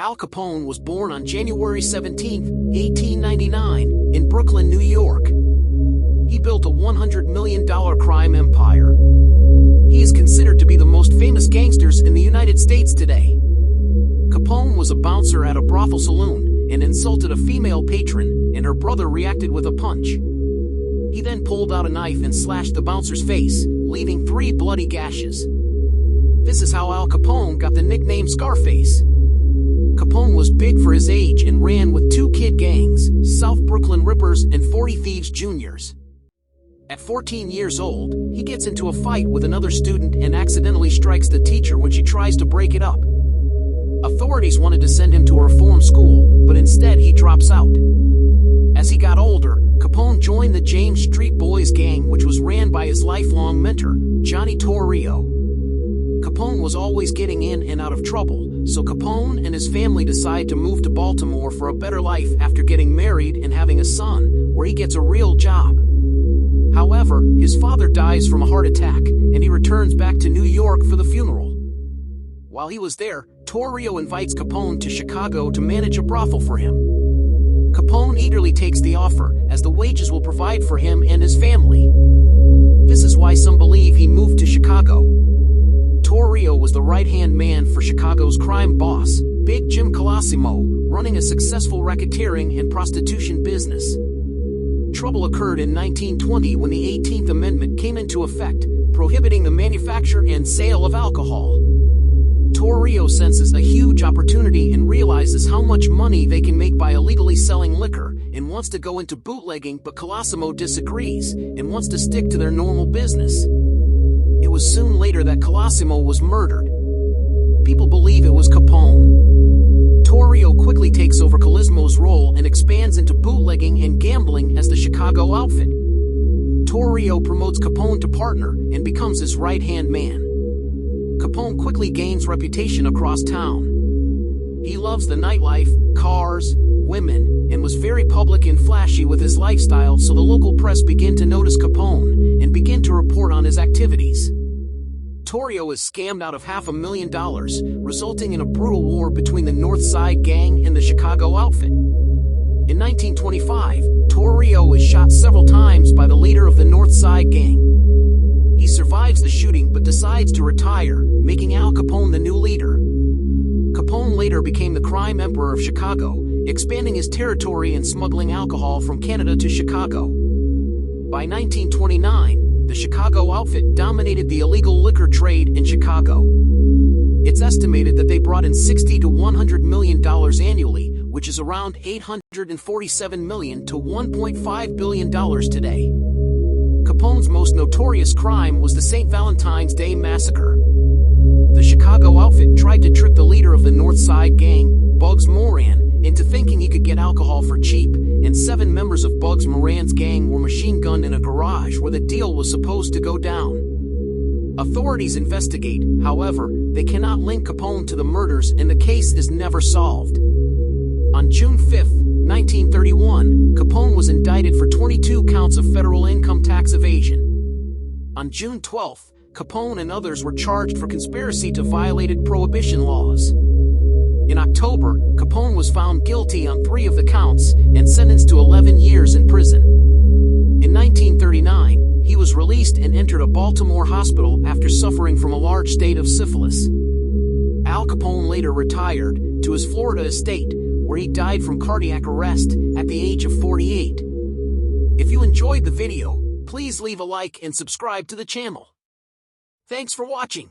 Al Capone was born on January 17, 1899, in Brooklyn, New York. He built a $100 million crime empire. He is considered to be the most famous gangsters in the United States today. Capone was a bouncer at a brothel saloon and insulted a female patron, and her brother reacted with a punch. He then pulled out a knife and slashed the bouncer's face, leaving 3 bloody gashes. This is how Al Capone got the nickname Scarface. Capone was big for his age and ran with 2 kid gangs, South Brooklyn Rippers and 40 Thieves Juniors. At 14 years old, he gets into a fight with another student and accidentally strikes the teacher when she tries to break it up. Authorities wanted to send him to a reform school, but instead he drops out. As he got older, Capone joined the James Street Boys gang, which was ran by his lifelong mentor, Johnny Torrio. Capone was always getting in and out of trouble, so Capone and his family decide to move to Baltimore for a better life after getting married and having a son, where he gets a real job. However, his father dies from a heart attack, and he returns back to New York for the funeral. While he was there, Torrio invites Capone to Chicago to manage a brothel for him. Capone eagerly takes the offer, as the wages will provide for him and his family. This is why some believe he moved to Chicago. Torrio was the right-hand man for Chicago's crime boss, Big Jim Colosimo, running a successful racketeering and prostitution business. Trouble occurred in 1920 when the 18th Amendment came into effect, prohibiting the manufacture and sale of alcohol. Torrio senses a huge opportunity and realizes how much money they can make by illegally selling liquor, and wants to go into bootlegging, but Colosimo disagrees and wants to stick to their normal business. It was soon later that Colosimo was murdered. People believe it was Capone. Torrio quickly takes over Colosimo's role and expands into bootlegging and gambling as the Chicago Outfit. Torrio promotes Capone to partner and becomes his right-hand man. Capone quickly gains reputation across town. He loves the nightlife, cars, women, and was very public and flashy with his lifestyle, so the local press began to notice Capone and begin to report on his activities. Torrio is scammed out of $500,000, resulting in a brutal war between the North Side Gang and the Chicago Outfit. In 1925, Torrio is shot several times by the leader of the North Side Gang. He survives the shooting but decides to retire, making Al Capone the new leader. Capone later became the crime emperor of Chicago, expanding his territory and smuggling alcohol from Canada to Chicago. By 1929, the Chicago Outfit dominated the illegal liquor trade in Chicago. It's estimated that they brought in $60 to $100 million annually, which is around $847 million to $1.5 billion today. Capone's most notorious crime was the St. Valentine's Day Massacre. The Chicago Outfit tried to trick the leader of the North Side Gang, Bugs Moran, into thinking he could get alcohol for cheap, and 7 members of Bugs Moran's gang were machine-gunned in a garage where the deal was supposed to go down. Authorities investigate, however, they cannot link Capone to the murders and the case is never solved. On June 5, 1931, Capone was indicted for 22 counts of federal income tax evasion. On June 12, Capone and others were charged for conspiracy to violate prohibition laws. In October, Capone was found guilty on 3 of the counts and sentenced to 11 years in prison. In 1939, he was released and entered a Baltimore hospital after suffering from a large state of syphilis. Al Capone later retired to his Florida estate, where he died from cardiac arrest at the age of 48. If you enjoyed the video, please leave a like and subscribe to the channel. Thanks for watching.